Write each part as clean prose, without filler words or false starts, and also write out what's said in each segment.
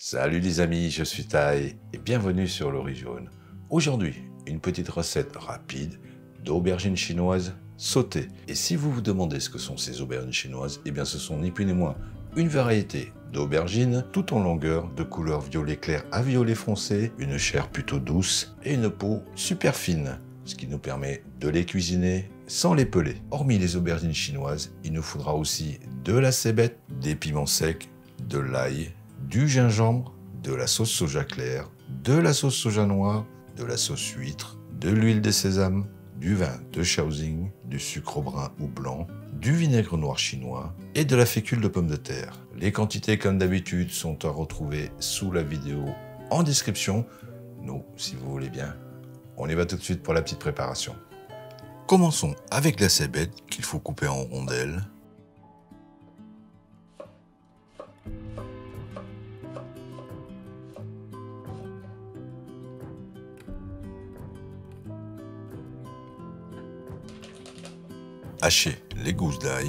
Salut les amis, je suis Tai et bienvenue sur Lori Jaune. Aujourd'hui, une petite recette rapide d'aubergines chinoises sautées. Et si vous vous demandez ce que sont ces aubergines chinoises, eh bien ce sont ni plus ni moins une variété d'aubergines tout en longueur de couleur violet clair à violet foncé, une chair plutôt douce et une peau super fine, ce qui nous permet de les cuisiner sans les peler. Hormis les aubergines chinoises, il nous faudra aussi de la cébette, des piments secs, de l'ail, du gingembre, de la sauce soja claire, de la sauce soja noire, de la sauce huître, de l'huile de sésame, du vin de Shaoxing, du sucre brun ou blanc, du vinaigre noir chinois et de la fécule de pomme de terre. Les quantités, comme d'habitude, sont à retrouver sous la vidéo en description. Nous, si vous voulez bien, on y va tout de suite pour la petite préparation. Commençons avec la cébette qu'il faut couper en rondelles. Hachez les gousses d'ail.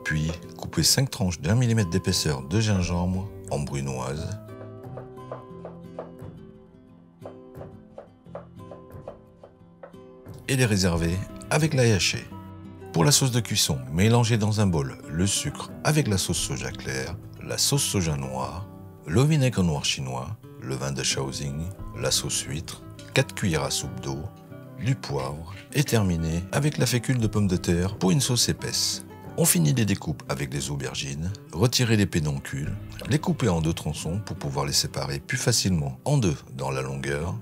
Puis coupez 5 tranches d'1 mm d'épaisseur de gingembre en brunoise. Et les réserver avec l'ail haché. Pour la sauce de cuisson, mélangez dans un bol le sucre avec la sauce soja claire, la sauce soja noire, le vinaigre noir chinois, le vin de Shaoxing, la sauce huître, 4 cuillères à soupe d'eau, du poivre et terminez avec la fécule de pomme de terre pour une sauce épaisse. On finit les découpes avec les aubergines, retirez les pédoncules, les coupez en 2 tronçons pour pouvoir les séparer plus facilement en 2 dans la longueur,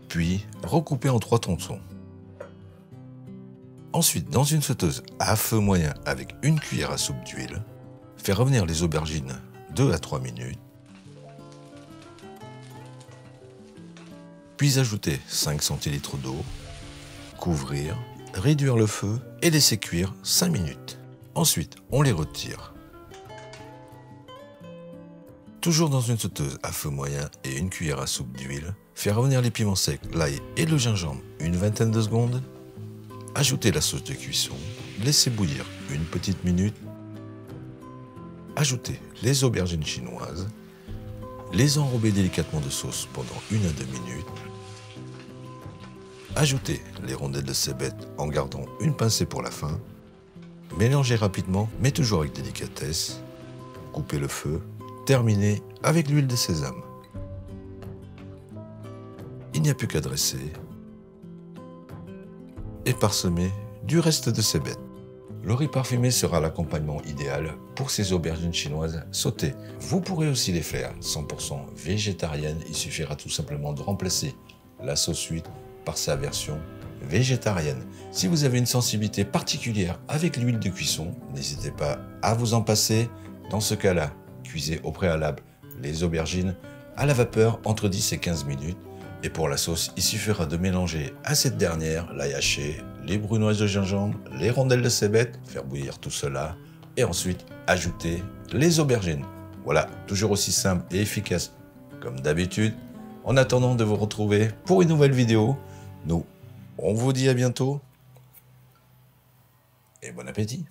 puis recoupez en 3 tronçons. Ensuite, dans une sauteuse à feu moyen avec une cuillère à soupe d'huile, faire revenir les aubergines 2 à 3 minutes, puis ajouter 5 centilitres d'eau, couvrir, réduire le feu et laisser cuire 5 minutes. Ensuite, on les retire. Toujours dans une sauteuse à feu moyen et une cuillère à soupe d'huile, faire revenir les piments secs, l'ail et le gingembre une vingtaine de secondes, ajouter la sauce de cuisson, laisser bouillir une petite minute, ajouter les aubergines chinoises, les enrober délicatement de sauce pendant 1 à 2 minutes, ajouter les rondelles de cébette en gardant une pincée pour la fin, mélanger rapidement mais toujours avec délicatesse, couper le feu, terminer avec l'huile de sésame. Il n'y a plus qu'à dresser et parsemer du reste de cébette. Le riz parfumé sera l'accompagnement idéal pour ces aubergines chinoises sautées. Vous pourrez aussi les faire 100% végétariennes, il suffira tout simplement de remplacer la sauce huître par sa version végétarienne. Si vous avez une sensibilité particulière avec l'huile de cuisson, n'hésitez pas à vous en passer. Dans ce cas-là, cuisez au préalable les aubergines à la vapeur entre 10 et 15 minutes. Et pour la sauce, il suffira de mélanger à cette dernière l'ail haché, les brunoises de gingembre, les rondelles de cébette, faire bouillir tout cela et ensuite ajouter les aubergines. Voilà, toujours aussi simple et efficace comme d'habitude. En attendant de vous retrouver pour une nouvelle vidéo, nous, on vous dit à bientôt et bon appétit.